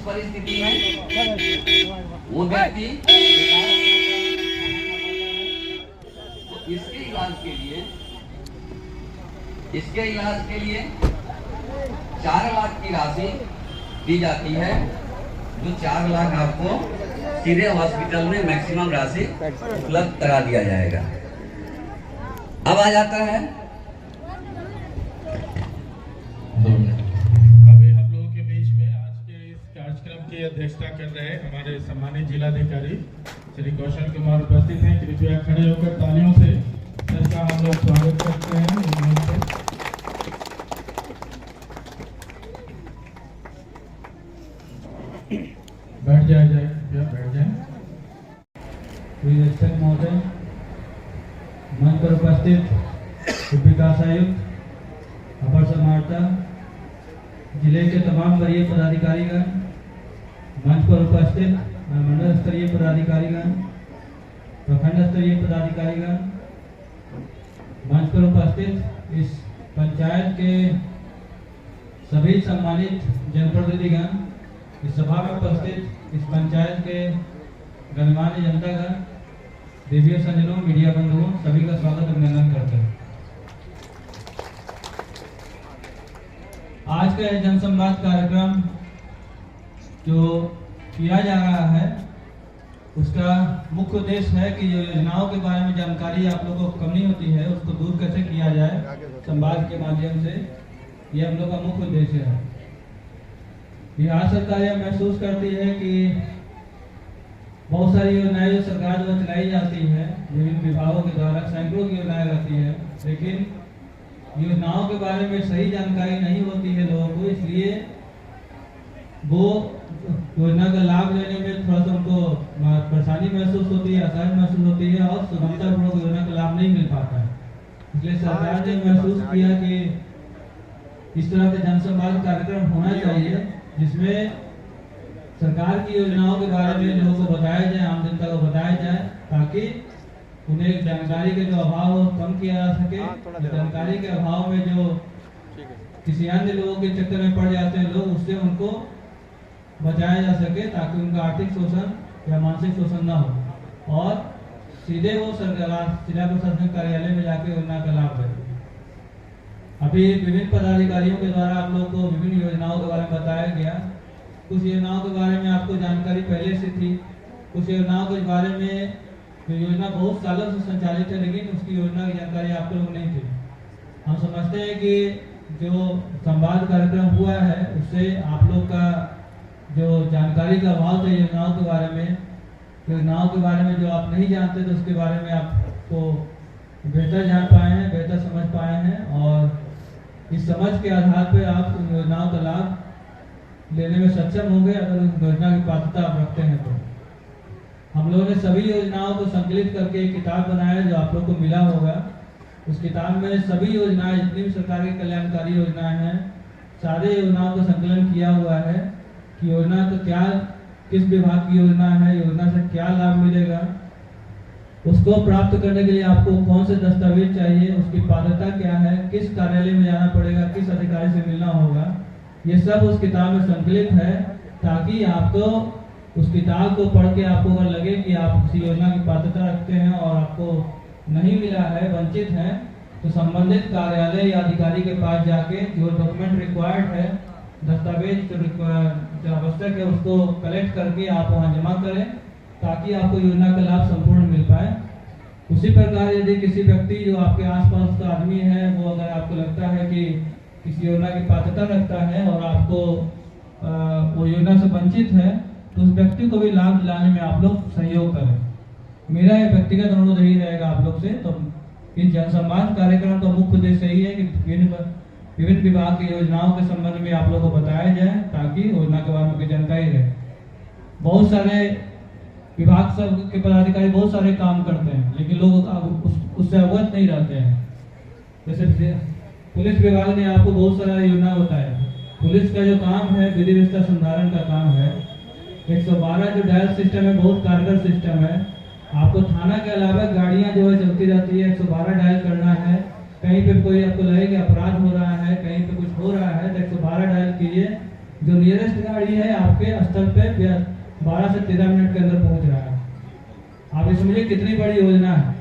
परिस्थिति में वो व्यक्ति इसके इलाज के लिए 4 लाख की राशि दी जाती है, जो 4 लाख आपको सीधे हॉस्पिटल में मैक्सिमम राशि उपलब्ध करा दिया जाएगा। अब आ जाता है अभी हम लोगों के बीच में आज के इस कार्यक्रम की अध्यक्षता कर रहे हैं हमारे सम्मानित जिलाधिकारी श्री कौशल कुमार उपस्थित हैं। कृपया खड़े होकर तालियों से सर का हम लोग स्वागत करते हैं। बैठ जाए कृपया बैठ जाए। निरीक्षक महोदय, मंच पर उपस्थित विकास आयुक्त, अपर समाहर्ता, जिले के तमाम वरीय पदाधिकारीगण, मंच पर उपस्थित मंडल स्तरीय पदाधिकारीगण, प्रखंड स्तरीय पदाधिकारीगण, मंच पर उपस्थित इस पंचायत के सभी सम्मानित जनप्रतिनिधिगण, इस सभा में उपस्थित इस पंचायत के गणमान्य जनतागण, देवियों सज्जनों, मीडिया बंधुओं, सभी का स्वागत अभिनंदन करते हैं। आज का जनसंवाद कार्यक्रम जो किया जा रहा है उसका मुख्य उद्देश्य है कि जो योजनाओं के बारे में जानकारी आप लोगों को कमी होती है उसको दूर कैसे किया जाए संवाद के माध्यम से, ये हम लोग का मुख्य उद्देश्य है। बिहार सरकार यह महसूस करती है कि बहुत सारी योजनाएं जो सरकार द्वारा चलाई जाती है विभिन्न विभागों के द्वारा, सैकड़ों की योजनाएं रहती है, लेकिन योजनाओं के बारे में सही जानकारी नहीं होती है लोगों को, इसलिए वो योजना का लाभ लेने में थोड़ा सा उनको परेशानी महसूस होती है, असहज महसूस होती है और सुगमतापूर्वक योजना का लाभ नहीं मिल पाता है। इसलिए सरकार ने महसूस किया कि इस तरह के जनसंवाद कार्यक्रम होना चाहिए जिसमें सरकार की योजनाओं के बारे में लोगों को बताया जाए, आम जनता को बताया जाए, ताकि उन्हें जानकारी के जो अभाव हो कम किया जा सके। जानकारी के अभाव में जो किसी अन्य लोगों के चक्कर में पड़ जाते हैं लोग, उससे उनको बचाया जा सके ताकि उनका आर्थिक शोषण या मानसिक शोषण न हो और सीधे वो जिला प्रशासनिक कार्यालय में जाके योजना का लाभ ले। अभी विभिन्न पदाधिकारियों के द्वारा आप लोगों को विभिन्न योजनाओं के बारे में बताया गया। कुछ योजनाओं के बारे में आपको जानकारी पहले से थी, कुछ योजनाओं के बारे में जो योजना बहुत सालों से संचालित है लेकिन उसकी योजना की जानकारी आप लोगों को नहीं थी। हम समझते हैं कि जो संवाद कार्यक्रम हुआ है उससे आप लोग का जो जानकारी का अभाव था योजनाओं के बारे में जो आप नहीं जानते थे उसके बारे में आपको बेहतर जान पाए हैं, बेहतर समझ पाए हैं और इस समझ के आधार पर आप उन योजनाओं का लाभ लेने में सक्षम होंगे अगर उस योजना की पात्रता आप रखते हैं तो। हम लोगों ने सभी योजनाओं को संकलित करके एक किताब बनाया जो आप लोग को मिला होगा। उस किताब में सभी योजनाएं, जितनी भी सरकार की कल्याणकारी योजनाएं हैं, सारे योजनाओं का संकलन किया हुआ है कि योजना का क्या, किस विभाग की योजना है, योजना से क्या लाभ मिलेगा, उसको प्राप्त करने के लिए आपको कौन से दस्तावेज चाहिए, उसकी पात्रता क्या है, किस कार्यालय में जाना पड़ेगा, किस अधिकारी से मिलना होगा, ये सब उस किताब में संकलित है ताकि आपको उस किताब को पढ़ के आपको अगर लगे कि आप किसी योजना की पात्रता रखते हैं और आपको नहीं मिला है, वंचित हैं, तो संबंधित कार्यालय या अधिकारी के पास जाके जो डॉक्यूमेंट रिक्वायर्ड है, दस्तावेज जो आवश्यक है उसको कलेक्ट करके आप वहाँ जमा करें ताकि आपको योजना का लाभ संपूर्ण मिल पाए। उसी प्रकार यदि किसी व्यक्ति जो आपके आसपास का आदमी है वो अगर आपको लगता है कि किसी योजना की पात्रता रखता है और आपको वो योजना से वंचित है तो उस व्यक्ति को भी लाभ दिलाने में आप लोग सहयोग करें। मेरा यह व्यक्तिगत अनुरोध यही रहेगा आप लोग से। तो इस जनसंवाद कार्यक्रम का मुख्य उद्देश्य यही है कि विभिन्न विभाग की योजनाओं के संबंध में आप लोग को बताया जाए ताकि योजना के बारे में जानकारी रहे। बहुत सारे विभाग सब के पदाधिकारी बहुत सारे काम करते हैं लेकिन लोग उससे अवगत नहीं रहते हैं। जैसे पुलिस विभाग ने आपको बहुत सारा योजना बताया। पुलिस का जो काम है विधि व्यवस्था संधारण का काम है। 112 जो डायल सिस्टम है बहुत कारगर सिस्टम है। आपको थाना के अलावा गाड़ियां जो है चलती रहती है, 112 डायल करना है। कहीं पे कोई आपको लगे कि अपराध हो रहा है, कहीं पे कुछ हो रहा है तो 112 डायल कीजिए, जो नियरेस्ट गाड़ी है आपके स्थल पे 12 से 13 मिनट के अंदर पहुंच रहा है। आप ये समझिए कितनी बड़ी योजना है।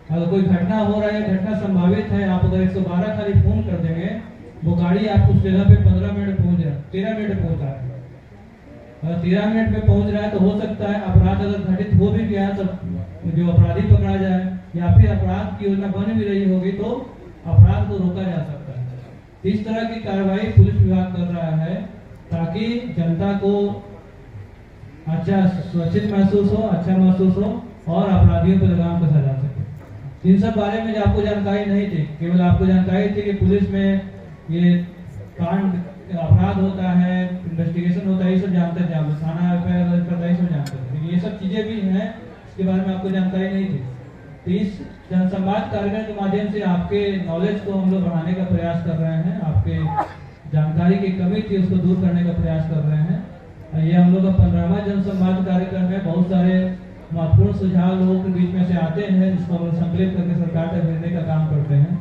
अगर कोई घटना हो रहा है, घटना संभावित है, आप अगर 112 खाली फोन कर देंगे, वो गाड़ी आपको उस जगह पे 15 मिनट पहुंच रहा है, 13 मिनट में पहुंचा है। अगर 13 मिनट में पहुंच रहा है तो हो सकता है अपराध अगर घटित हो भी गया तो जो अपराधी पकड़ा जाए, या फिर अपराध की योजना बन भी रही होगी तो अपराध को रोका जा सकता है। इस तरह की कार्रवाई पुलिस विभाग कर रहा है ताकि जनता को अच्छा सुरक्षित महसूस हो, अच्छा महसूस हो और अपराधियों पर लगाम कसा जा सके। इन सब बारे में आपको जानकारी नहीं थी, केवल आपको जानकारी थी कि पुलिस में ये कांड अपराध होता है, इन्वेस्टिगेशन होता है, ये सब जानते थे आप, थाना एफआईआर करता है, ये सब जानते थे। ये सब चीजें भी हैं, इसके बारे में आपको जानकारी नहीं थी। तो इस जनसंवाद कार्यक्रम के माध्यम से आपके नॉलेज को हम लोग बढ़ाने का प्रयास कर रहे हैं, आपके जानकारी की कमी थी उसको दूर करने का प्रयास कर रहे हैं। ये हम लोग का 15वां जनसंवाद कार्यक्रम में बहुत सारे महत्वपूर्ण सुझाव लोगों के बीच में से आते हैं, जिसको हम लोग संकलित करके सरकार तक भेजने का काम करते हैं।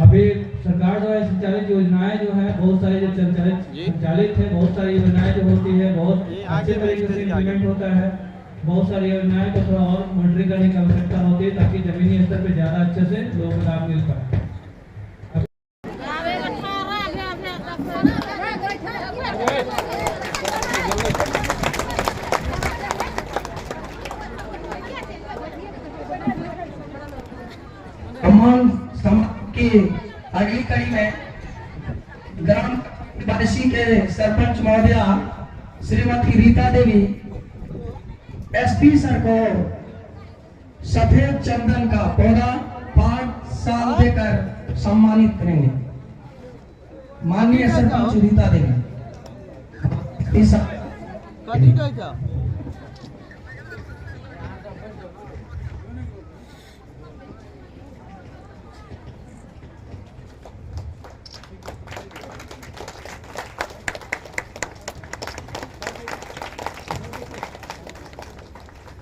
अभी सरकार द्वारा संचालित योजनाएं जो है बहुत सारी जो संचालित है, बहुत सारी योजनाएं जो होती है बहुत अच्छे तरीके से इम्प्लीमेंट होता है। बहुत सारी योजनाएं को थोड़ा और मॉनिटरिंग करने की आवश्यकता होती है ताकि जमीनी स्तर पर ज्यादा अच्छे से लोगों को लाभ मिल पाए। की अगली कड़ी में ग्राम वासी के सरपंच महोदया श्रीमती रीता देवी एसपी सर को सफेद चंदन का पौधा 5 साल देकर सम्मानित करेंगे। माननीय सरपंच रीता देवी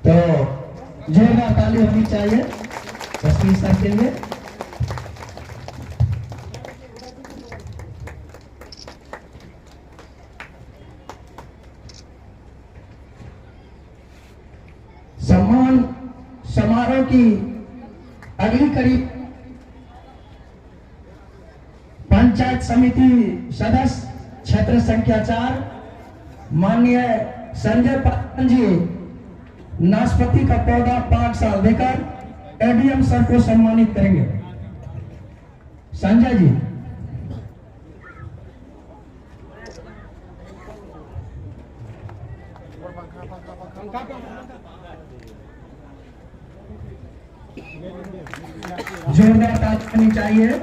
तो जोरदार ताली होनी चाहिए एसपी सर के लिए। सम्मान समारोह की अगली कड़ी पंचायत समिति सदस्य क्षेत्र संख्या 4 माननीय संजय पासवान जी नाशपाती का पौधा 5 साल देकर एडीएम सर को सम्मानित करेंगे। संजय जी जोरदार ताली होनी चाहिए।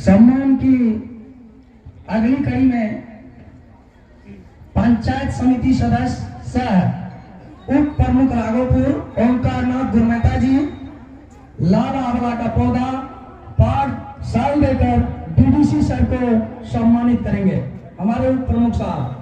सम्मान की अगली कड़ी में पंचायत समिति सदस्य सह उप प्रमुख राघोपुर ओंकार नाथ गुरमेता जी लाल आंवला का पौधा 5 साल देकर डीडीसी सर को सम्मानित करेंगे। हमारे उप प्रमुख साहब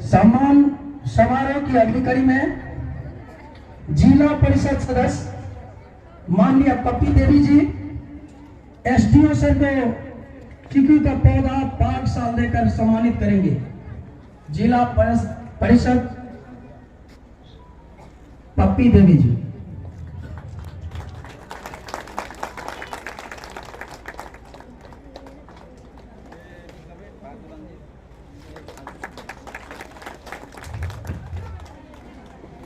सम्मान समारोह की अगली कड़ी में जिला परिषद सदस्य माननीय पप्पी देवी जी एसडीओ सर को चीकू का पौधा 5 साल देकर सम्मानित करेंगे। जिला परिषद पप्पी देवी जी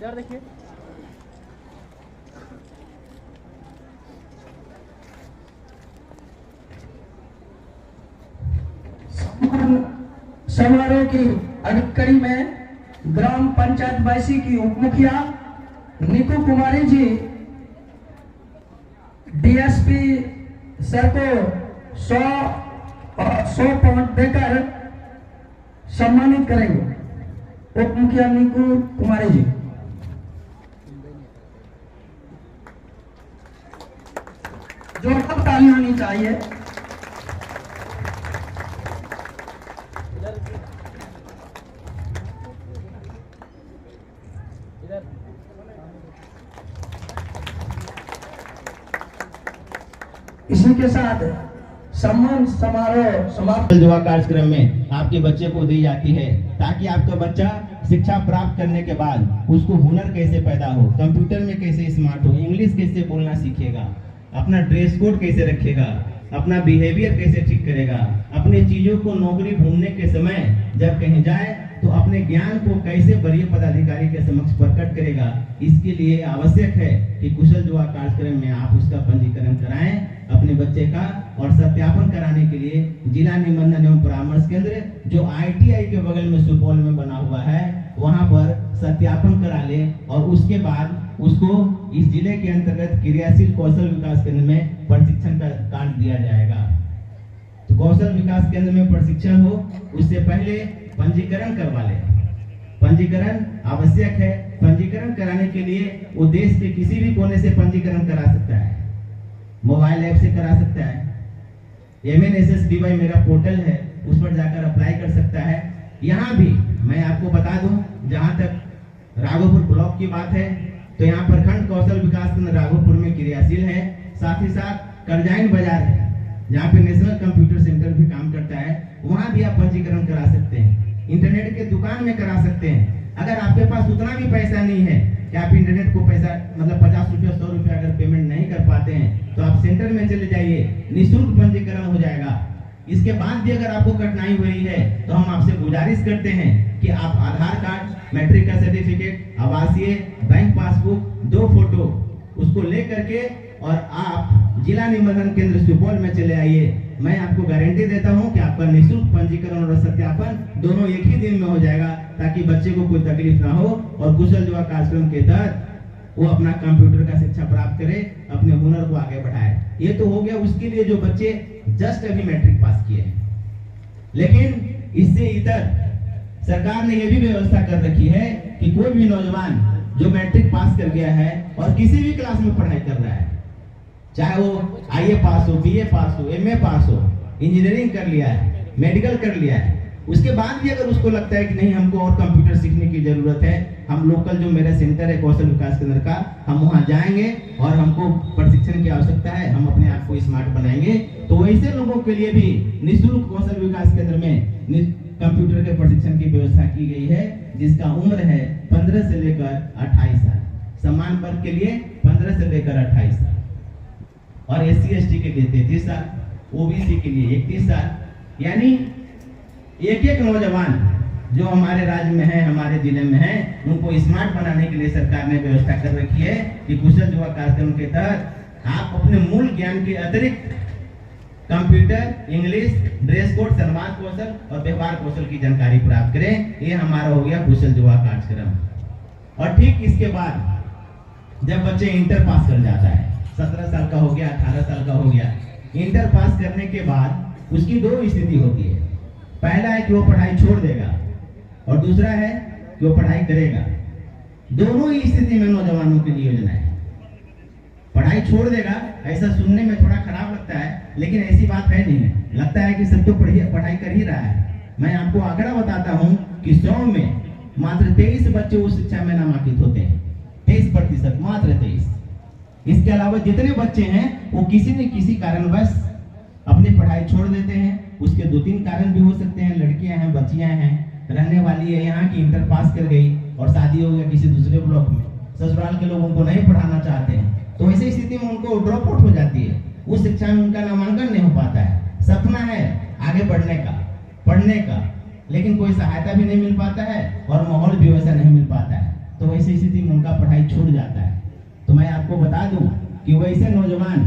समारोह की अधिकारी में ग्राम पंचायत बैसी की उप मुखिया निकू कुमारी जी डीएसपी सर को 100 पॉइंट देकर सम्मानित करेंगे। उप मुखिया निकू कुमारी जी, जोरदार तालियां होनी चाहिए। इसी के साथ सम्मान समारोह समाप्त। जुआ कार्यक्रम में आपके बच्चे को दी जाती है ताकि आपका बच्चा शिक्षा प्राप्त करने के बाद उसको हुनर कैसे पैदा हो, कंप्यूटर में कैसे स्मार्ट हो, इंग्लिश कैसे बोलना सीखेगा, अपना ड्रेस कोड कैसे रखेगा, अपना बिहेवियर कैसे ठीक करेगा, अपने चीजों को नौकरी ढूंढने के समय जब कहीं जाए तो अपने ज्ञान को कैसे वरीय पदाधिकारी के समक्ष प्रकट करेगा। इसके लिए आवश्यक है कि कुशल जुआ कार्यक्रम में आप उसका पंजीकरण कराएं अपने बच्चे का, और सत्यापन कराने के लिए जिला निबंधन एवं परामर्श केंद्र जो ITI के बगल में सुपौल में बना हुआ है वहां पर सत्यापन करा ले, और उसके बाद उसको इस जिले के अंतर्गत क्रियाशील कौशल विकास केंद्र में प्रशिक्षण का कार्ड दिया जाएगा। तो कौशल विकास केंद्र में प्रशिक्षण हो उससे पहले पंजीकरण करवा ले। पंजीकरण आवश्यक है। पंजीकरण कराने के लिए वो देश के किसी भी कोने से पंजीकरण करा सकता है, मोबाइल ऐप से करा सकता है, MNSSDY मेरा पोर्टल है उस पर जाकर अप्लाई कर सकता है। यहाँ भी मैं आपको बता दूं, जहाँ तक राघोपुर ब्लॉक की बात है तो यहाँ प्रखंड कौशल विकास केंद्र राघोपुर में क्रियाशील है। साथ ही साथ करजाइन बाजार है जहाँ पे नेशनल कंप्यूटर सेंटर भी काम करता है, वहाँ भी आप पंजीकरण करा सकते हैं। इंटरनेट के दुकान में करा सकते हैं। अगर आपके पास उतना भी पैसा नहीं है कि आप इंटरनेट को पैसा मतलब 50 रुपया 100 रुपया अगर पेमेंट नहीं कर पाते हैं तो आप सेंटर में चले जाइए, निःशुल्क पंजीकरण हो जाएगा। इसके बाद भी अगर आपको कठिनाई हो रही है तो हम आपसे गुजारिश करते हैं कि आप आधार कार्ड, मैट्रिक का सर्टिफिकेट, आवासीय, बैंक पासबुक, 2 फोटो उसको ले करके और आप जिला निबंधन केंद्र सुपौल में चले आइए। मैं आपको गारंटी देता हूं कि आपका निःशुल्क पंजीकरण और सत्यापन दोनों एक ही दिन में हो जाएगा, ताकि बच्चे को कोई तकलीफ ना हो और कुशल जुआ कार्यक्रम के तहत वो अपना कंप्यूटर का शिक्षा प्राप्त करे, अपने हुनर को आगे बढ़ाए। ये तो हो गया उसके लिए जो बच्चे जस्ट अभी मैट्रिक पास किए हैं। लेकिन इससे इतर सरकार ने यह भी व्यवस्था कर रखी है कि कोई भी नौजवान जो मैट्रिक पास कर गया है और किसी भी क्लास में पढ़ाई कर रहा है, चाहे वो IA पास हो, BA पास हो, MA पास हो, इंजीनियरिंग कर लिया है, मेडिकल कर लिया है, उसके बाद भी अगर उसको लगता है कि नहीं हमको और कंप्यूटर सीखने की जरूरत है, हम लोकल जो मेरा सेंटर है कौशल विकास केंद्र का, हम वहां जाएंगे और हमको प्रशिक्षण की आवश्यकता है, हम अपने आप को स्मार्ट बनाएंगे। तो वैसे लोगों के लिए भी निःशुल्क कौशल विकास केंद्र में कंप्यूटर के प्रशिक्षण की व्यवस्था की गई है, जिसका उम्र है 15 से लेकर 28 साल। समान वर्ग के लिए 15 से लेकर 28 साल और SC/ST के लिए 33 साल, OBC के लिए 31 साल। यानी एक नौजवान जो हमारे राज्य में है, हमारे जिले में है, उनको स्मार्ट बनाने के लिए सरकार ने व्यवस्था कर रखी है कि कुशल जुआ कार्यक्रम के तहत आप अपने मूल ज्ञान के अतिरिक्त कंप्यूटर, इंग्लिश, ड्रेस कोड, संवाद कौशल और व्यवहार कौशल की जानकारी प्राप्त करें। ये हमारा हो गया कुशल जुआ कार्यक्रम। और ठीक इसके बाद जब बच्चे इंटर पास कर जाता है, 17 साल का हो गया, 18 साल का हो गया, इंटर पास करने के बाद उसकी 2 स्थिति होती है। पहला है कि वो पढ़ाई छोड़ देगा और दूसरा है कि वो पढ़ाई करेगा। दोनों ही स्थिति में नौजवानों के लिए योजना है। पढ़ाई छोड़ देगा, ऐसा सुनने में थोड़ा खराब लगता है, लेकिन ऐसी बात है नहीं है। लगता है कि सब तो पढ़ाई कर ही रहा है। मैं आपको आंकड़ा बताता हूं कि 100 में मात्र 23 बच्चे उस शिक्षा में नामांकित होते हैं। 23%, मात्र 23। इसके अलावा जितने बच्चे हैं वो किसी न किसी कारणवश अपनी पढ़ाई छोड़ देते हैं। उसके 2-3 कारण भी हो सकते हैं। लड़कियां हैं, बच्चियां हैं, रहने वाली है यहाँ की, इंटर पास कर गई और शादी हो गया किसी दूसरे ब्लॉक में, ससुराल के लोग उनको नहीं पढ़ाना चाहते हैं, तो ऐसी स्थिति में उनको ड्रॉप आउट हो जाती है। उस शिक्षा में उनका नामांकन नहीं हो पाता है। सपना है आगे बढ़ने का, पढ़ने का, लेकिन कोई सहायता भी नहीं मिल पाता है और माहौल भी वैसा नहीं मिल पाता है। तो वैसी स्थिति में उनका पढ़ाई छूट जाता है। तो मैं आपको बता दूं कि वैसे नौजवान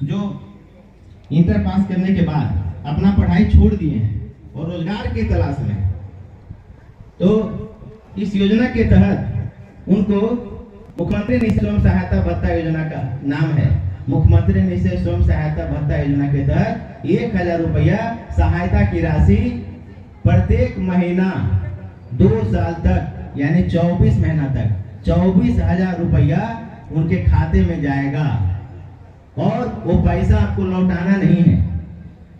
जो इंटर पास करने के बाद अपना पढ़ाई छोड़ दिए हैं और रोजगार की तलाश में, तो इस योजना के तहत उनको मुख्यमंत्री निःशुल्क स्वयं सहायता भत्ता योजना का नाम है। मुख्यमंत्री निःशुल्क स्वयं सहायता भत्ता योजना के तहत 1000 रुपया सहायता की राशि प्रत्येक महीना 2 साल तक यानी 24 महीना तक 24,000 रुपया उनके खाते में जाएगा और वो पैसा आपको लौटाना नहीं है।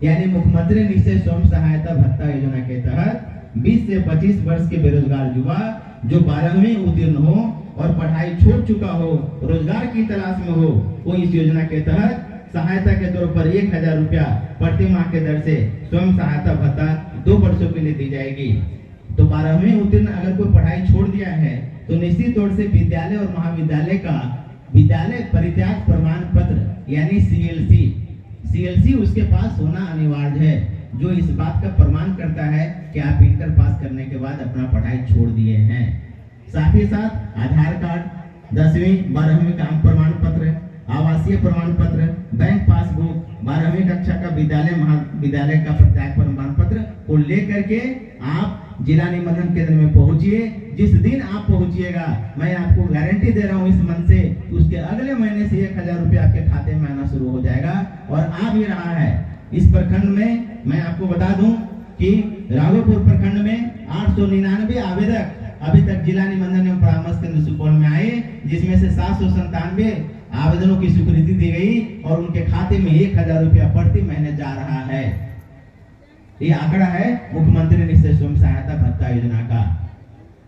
यानी मुख्यमंत्री निःशुल्क स्वयं सहायता भत्ता योजना के तहत 20 से 25 वर्ष के बेरोजगार युवा जो 12वीं उत्तीर्ण हो और पढ़ाई छोड़ चुका हो, रोजगार की तलाश में हो, वो इस योजना के तहत सहायता के तौर पर 1000 रुपया प्रति माह के दर से स्वयं सहायता भत्ता 2 वर्षों के लिए दी जाएगी। तो 12वीं उत्तीर्ण अगर कोई पढ़ाई छोड़ दिया है तो निश्चित तौर से विद्यालय और महाविद्यालय का विद्यालय परित्याग प्रमाण पत्र यानी CLC उसके पास होना अनिवार्य है, जो इस बात का प्रमाण करता है कि आप इंटर पास करने के बाद अपना पढ़ाई छोड़ दिए हैं। साथ ही साथ आधार कार्ड, 10वीं 12वीं का प्रमाण पत्र, आवासीय प्रमाण पत्र, बैंक पासबुक, 12वीं कक्षा का विद्यालय महाविद्यालय का प्रत्याग प्रमाण पत्र को लेकर के आप जिला निबंधन केंद्र में पहुंचिए। जिस दिन आप पहुंचिएगा मैं आपको गारंटी दे रहा हूं इस मन से, उसके अगले महीने से 1000 रुपया आपके खाते में आना शुरू हो जाएगा और आ भी रहा है। इस प्रखंड में मैं आपको बता दूं कि राघोपुर प्रखंड में 899 आवेदक अभी तक जिला निबंधन एवं परामर्श केंद्र सुपौल में आए, जिसमें से 797 आवेदनों की स्वीकृति दी गई और उनके खाते में 1000 रुपया प्रति महीने जा रहा है। ये आंकड़ा है मुख्यमंत्री निःशुल्क स्वयं सहायता भत्ता योजना का।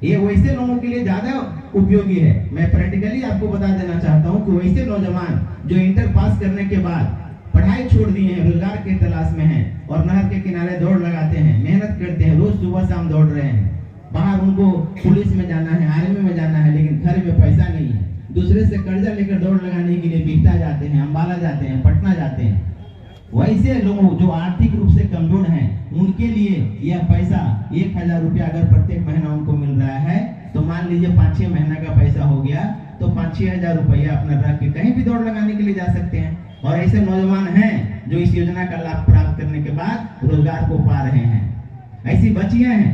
ये वैसे लोगों के लिए ज्यादा उपयोगी है। मैं प्रैक्टिकली आपको बता देना चाहता हूँ कि वैसे नौजवान जो इंटर पास करने के बाद पढ़ाई छोड़ दिए हैं, रोजगार के तलाश में हैं और नहर के किनारे दौड़ लगाते हैं, मेहनत करते हैं, रोज सुबह शाम दौड़ रहे हैं। बाहर उनको पुलिस में जाना है, आर्मी में जाना है, लेकिन घर में पैसा नहीं है। दूसरे से कर्जा लेकर दौड़ लगाने के लिए बिहटा जाते हैं, अम्बाला जाते हैं, पटना जाते हैं। वैसे लोग जो आर्थिक रूप से कमजोर हैं उनके लिए यह पैसा 1000 रुपया अगर प्रत्येक महीना उनको मिल रहा है तो मान लीजिए 5-6 महीना का पैसा हो गया तो 5-6 हजार रुपया अपना रख के कहीं भी दौड़ लगाने के लिए जा सकते हैं। और ऐसे नौजवान हैं जो इस योजना का लाभ प्राप्त करने के बाद रोजगार को पा रहे हैं। ऐसी बच्चियां हैं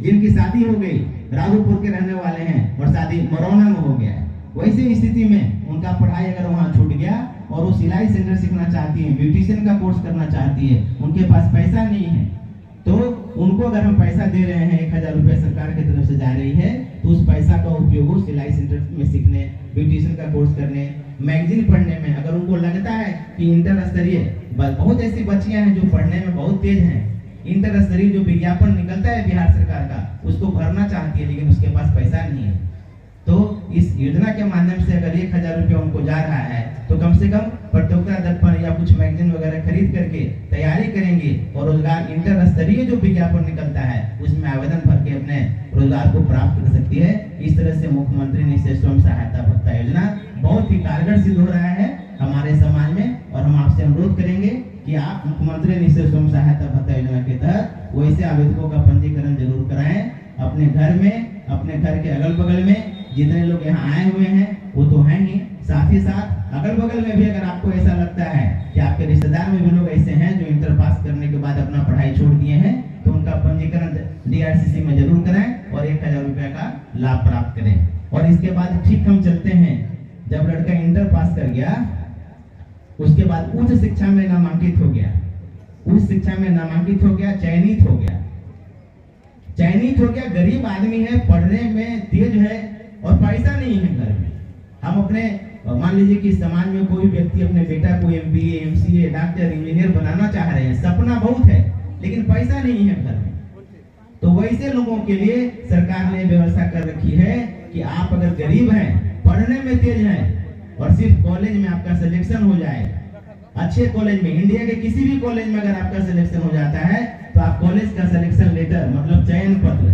जिनकी शादी हो गई, राघोपुर के रहने वाले हैं और शादी मरौना में हो गया। वैसे स्थिति में उनका पढ़ाई अगर वहाँ छूट गया और वो सिलाई सेंटर सीखना चाहती है, ब्यूटिशियन का कोर्स करना चाहती है, उनके पास पैसा नहीं है, तो उनको अगर हम पैसा दे रहे हैं 1000 रुपया सरकार की तरफ से जा रही है तो उस पैसा का उपयोग वो सिलाई सेंटर में सीखने, ब्यूटिशियन का कोर्स करने, मैगजीन पढ़ने में, अगर उनको लगता है कि इंटर स्तरीय, बहुत ऐसी बच्चियां हैं जो पढ़ने में बहुत तेज हैं, इंटर स्तरीय जो विज्ञापन निकलता है बिहार सरकार का उसको भरना चाहती है लेकिन उसके पास पैसा नहीं है, तो इस योजना के माध्यम से अगर 1000 रुपया उनको जा रहा है तो कम से कम प्रतियोगिता दर्पण या कुछ मैगजीन वगैरह खरीद करके तैयारी करेंगे और रोजगार इंटर स्तरीय जो विज्ञापन निकलता है उसमें आवेदन भर के अपने रोजगार को प्राप्त कर सकती है। इस तरह से मुख्यमंत्री निःशुल्क स्वयं सहायता भत्ता योजना बहुत ही कारगर सिद्ध हो रहा है हमारे समाज में। और हम आपसे अनुरोध करेंगे कि आप मुख्यमंत्री निःशुल्क स्वयं सहायता भत्ता योजना के तहत वैसे आवेदकों का पंजीकरण जरूर कराएं। अपने घर में, अपने घर के अगल बगल में जितने लोग यहाँ आए हुए हैं वो तो हैं ही, साथ ही साथ अगल बगल में भी अगर आपको ऐसा लगता है कि आपके रिश्तेदार में भी लोग ऐसे हैं जो इंटर पास करने के बाद अपना पढ़ाई छोड़ दिए हैं तो उनका पंजीकरण DRCC में जरूर कराएं और 1000 रुपया का लाभ प्राप्त करें। और इसके बाद ठीक हम चलते हैं, जब लड़का इंटर पास कर गया उसके बाद उच्च शिक्षा में नामांकित हो गया, उच्च शिक्षा में नामांकित हो गया, चयनित हो गया, गरीब आदमी है, पढ़ने में तेज है और पैसा नहीं है घर में। हम अपने मान लीजिए कि समाज में कोई व्यक्ति अपने बेटा को MBA, MCA, डॉक्टर, इंजीनियर बनाना चाह रहे हैं, सपना बहुत है लेकिन पैसा नहीं है घर में, तो वैसे लोगों के लिए सरकार ने व्यवस्था कर रखी है कि आप अगर गरीब हैं, पढ़ने में तेज हैं और सिर्फ कॉलेज में आपका सिलेक्शन हो जाए, अच्छे कॉलेज में, इंडिया के किसी भी कॉलेज में अगर आपका सिलेक्शन हो जाता है तो आप कॉलेज का सिलेक्शन लेटर मतलब चयन पत्र,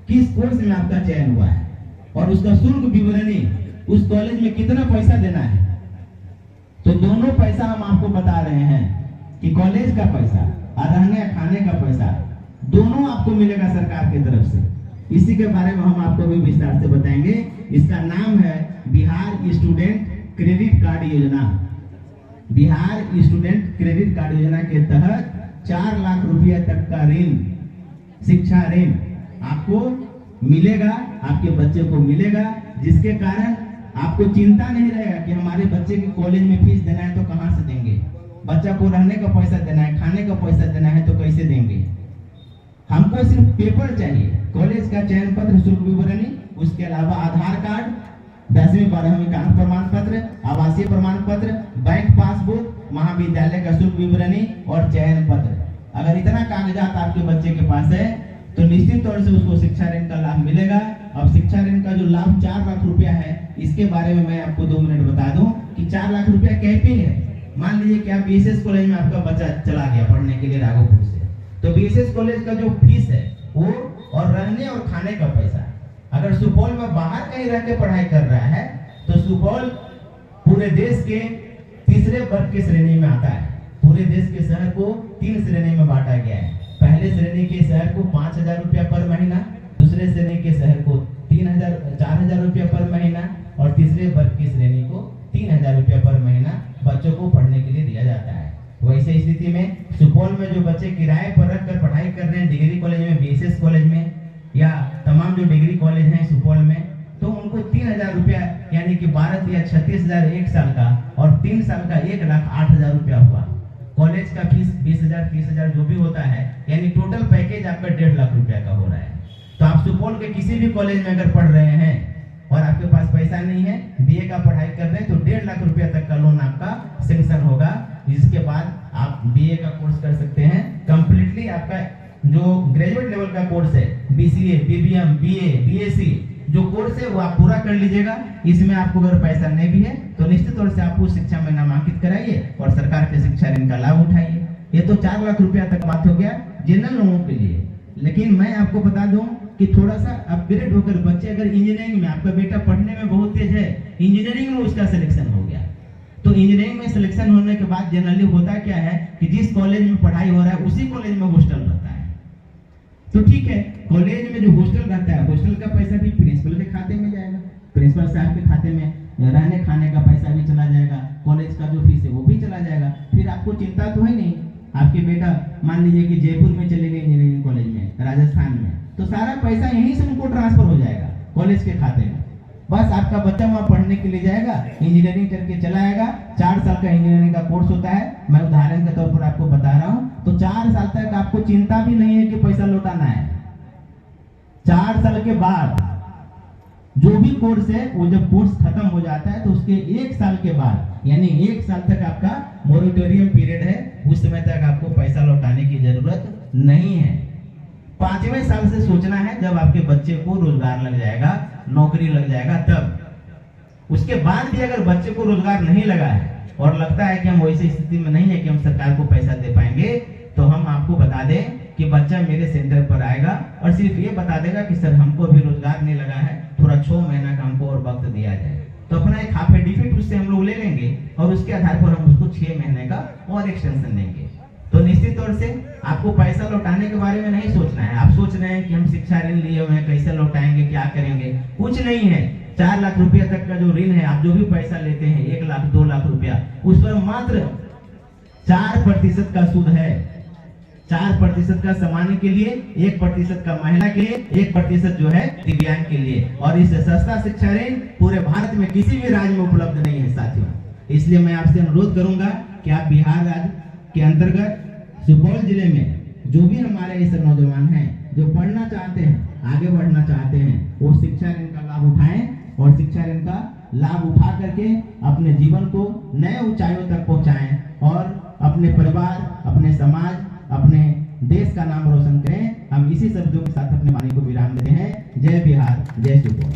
किस कोर्स में आपका चयन हुआ है और उसका शुल्क विवरणी, उस कॉलेज में कितना पैसा देना है, तो दोनों पैसा हम आपको बता रहे हैं कि कॉलेज का पैसा और रहने खाने का पैसा दोनों आपको मिलेगा सरकार की तरफ से। इसी के बारे में हम आपको भी विस्तार से बताएंगे। इसका नाम है बिहार स्टूडेंट क्रेडिट कार्ड योजना। बिहार स्टूडेंट क्रेडिट कार्ड योजना के तहत 4 लाख रुपया तक का ऋण, शिक्षा ऋण आपको मिलेगा, आपके बच्चे को मिलेगा, जिसके कारण आपको चिंता नहीं रहेगा कि हमारे बच्चे के कॉलेज में फीस देना है तो कहां से देंगे, बच्चा को रहने का पैसा देना है, खाने का पैसा देना है तो कैसे देंगे। हमको सिर्फ पेपर चाहिए, कॉलेज का चयन पत्र, शुल्क विवरणी, उसके अलावा आधार कार्ड, 10वीं 12वीं का अंक प्रमाण पत्र, आवासीय प्रमाण पत्र, बैंक पासबुक, महाविद्यालय का शुल्क विवरणी और चयन पत्र। अगर इतना कागजात आपके बच्चे के पास है तो निश्चित तौर से उसको शिक्षा ऋण का लाभ मिलेगा। अब शिक्षा ऋण का जो लाभ 4 लाख रुपया है, इसके बारे में मैं आपको 2 मिनट बता दूं कि 4 लाख रुपया कैपिंग है। मान लीजिए कि आप बीएसएस कॉलेज में आपका बच्चा चला गया पढ़ने के लिए राघोपुर से, तो बीएसएस कॉलेज का जो फीस है वो और रहने और खाने का पैसा, अगर सुपौल में बाहर कहीं रह के पढ़ाई कर रहा है तो सुपौल पूरे देश के तीसरे वर्ग की श्रेणी में आता है। पूरे देश के शहर को 3 श्रेणी में बांटा गया है। पहले श्रेणी के शहर को 5,000 रुपया पर महीना, दूसरे श्रेणी के शहर को 4,000 रुपया पर महीना और तीसरे वर्ग की श्रेणी को 3,000 रुपया पर महीना बच्चों को पढ़ने के लिए दिया जाता है। वैसे स्थिति में सुपौल में जो बच्चे किराए पर रखकर पढ़ाई कर रहे हैं डिग्री कॉलेज में, बीएसएस कॉलेज में या तमाम जो डिग्री कॉलेज हैं सुपौल में, तो उनको 3,000 रुपया यानी कि 12 या 36,000 एक साल का और 3 साल का 1,08,000 रुपया हुआ। कॉलेज का फीस 20,000 30,000 जो भी होता है, यानी टोटल पैकेज आपका 1.5 लाख रुपया का हो रहा है। तो आप सुपौल के किसी भी कॉलेज में अगर पढ़ रहे हैं और आपके पास पैसा नहीं है, बीए का पढ़ाई कर रहे हैं, तो 1.5 लाख रुपया तक का लोन आपका सेंक्शन होगा। जिसके बाद आप बीए का कोर्स कर सकते हैं। कंप्लीटली आपका जो ग्रेजुएट लेवल का कोर्स है, बीसीए, बीबीएम, बीए, बीएससी जो कोर्स है वो आप पूरा कर लीजिएगा। इसमें आपको अगर पैसा नहीं भी है तो निश्चित तौर से आप उस शिक्षा में नामांकित कराइए और सरकार के शिक्षा ऋण का लाभ उठाइए। ये तो 4 लाख रुपया तक बात हो गया जनरल लोगों के लिए। लेकिन मैं आपको बता दूं कि थोड़ा सा अपग्रेड होकर बच्चे अगर इंजीनियरिंग में, आपका बेटा पढ़ने में बहुत तेज है, इंजीनियरिंग में उसका सिलेक्शन हो गया, तो इंजीनियरिंग में सिलेक्शन होने के बाद जनरली होता क्या है कि जिस कॉलेज में पढ़ाई हो रहा है उसी कॉलेज में हॉस्टल रहता है। तो ठीक है, कॉलेज में जो हॉस्टल रहता है, हॉस्टल का पैसा भी प्रिंसिपल के खाते में जाएगा, प्रिंसिपल साहब के खाते में रहने खाने का पैसा भी चला जाएगा, कॉलेज का जो फीस है वो भी चला जाएगा। फिर आपको चिंता तो है नहीं। आपके बेटा मान लीजिए कि जयपुर में चले गए इंजीनियरिंग कॉलेज में, राजस्थान में, तो सारा पैसा यहीं से उनको ट्रांसफर हो जाएगा कॉलेज के खाते में। बस आपका बच्चा वहाँ पढ़ने के लिए जाएगा, इंजीनियरिंग करके चला आएगा। 4 साल का इंजीनियरिंग का कोर्स होता है, मैं उदाहरण के तौर पर आपको बता रहा हूँ। तो 4 साल तक आपको चिंता भी नहीं है कि पैसा लौटाना है। 4 साल के बाद जो भी कोर्स है वो जब कोर्स खत्म हो जाता है तो उसके 1 साल के बाद, यानी 1 साल तक आपका मोरेटोरियम पीरियड है, उस समय तक आपको पैसा लौटाने की जरूरत नहीं है। 5वें साल से सोचना है जब आपके बच्चे को रोजगार लग जाएगा, नौकरी लग जाएगा तब। उसके बाद भी अगर बच्चे को रोजगार नहीं लगा है और लगता है कि हम वैसी स्थिति में नहीं है कि हम सरकार को पैसा दे पाएंगे, तो हम आपको बता दें कि बच्चा मेरे सेंटर पर आएगा और सिर्फ ये बता देगा कि सर हमको भी रोजगार नहीं लगा है, थोड़ा 6 महीना का हमको और वक्त दिया जाए। तो अपना एक हाफ एडिफिट उससे हम लोग ले लेंगे और उसके आधार पर हम उसको 6 महीने का और एक्सटेंशन देंगे। तो निश्चित तौर से आपको पैसा लौटाने के बारे में नहीं सोचना है। आप सोच रहे हैं कि हम शिक्षा ऋण लिए हुए हैं, कैसे लौटाएंगे, क्या करेंगे, कुछ नहीं है। 4 लाख रुपया तक का जो ऋण है, आप जो भी पैसा लेते हैं 1 लाख 2 लाख रुपया, उस पर मात्र 4% का सूद है। 4% का सामान्य के लिए, 1% का महिला के लिए, 1% जो है दिव्यांग के लिए। और इस सस्ता शिक्षा ऋण पूरे भारत में किसी भी राज्य में उपलब्ध नहीं है साथियों। इसलिए मैं आपसे अनुरोध करूंगा कि आप बिहार राज्य के अंतर्गत सुपौल जिले में जो भी हमारे ऐसे नौजवान हैं जो पढ़ना चाहते हैं, आगे बढ़ना चाहते हैं, वो शिक्षा ऋण का लाभ उठाएं और शिक्षा ऋण का लाभ उठा करके अपने जीवन को नए ऊंचाइयों तक पहुंचाएं और अपने परिवार, अपने समाज, अपने देश का नाम रोशन करें। हम इसी शब्दों के साथ अपने वाणी को विराम देते हैं। जय बिहार, जय सुपौल।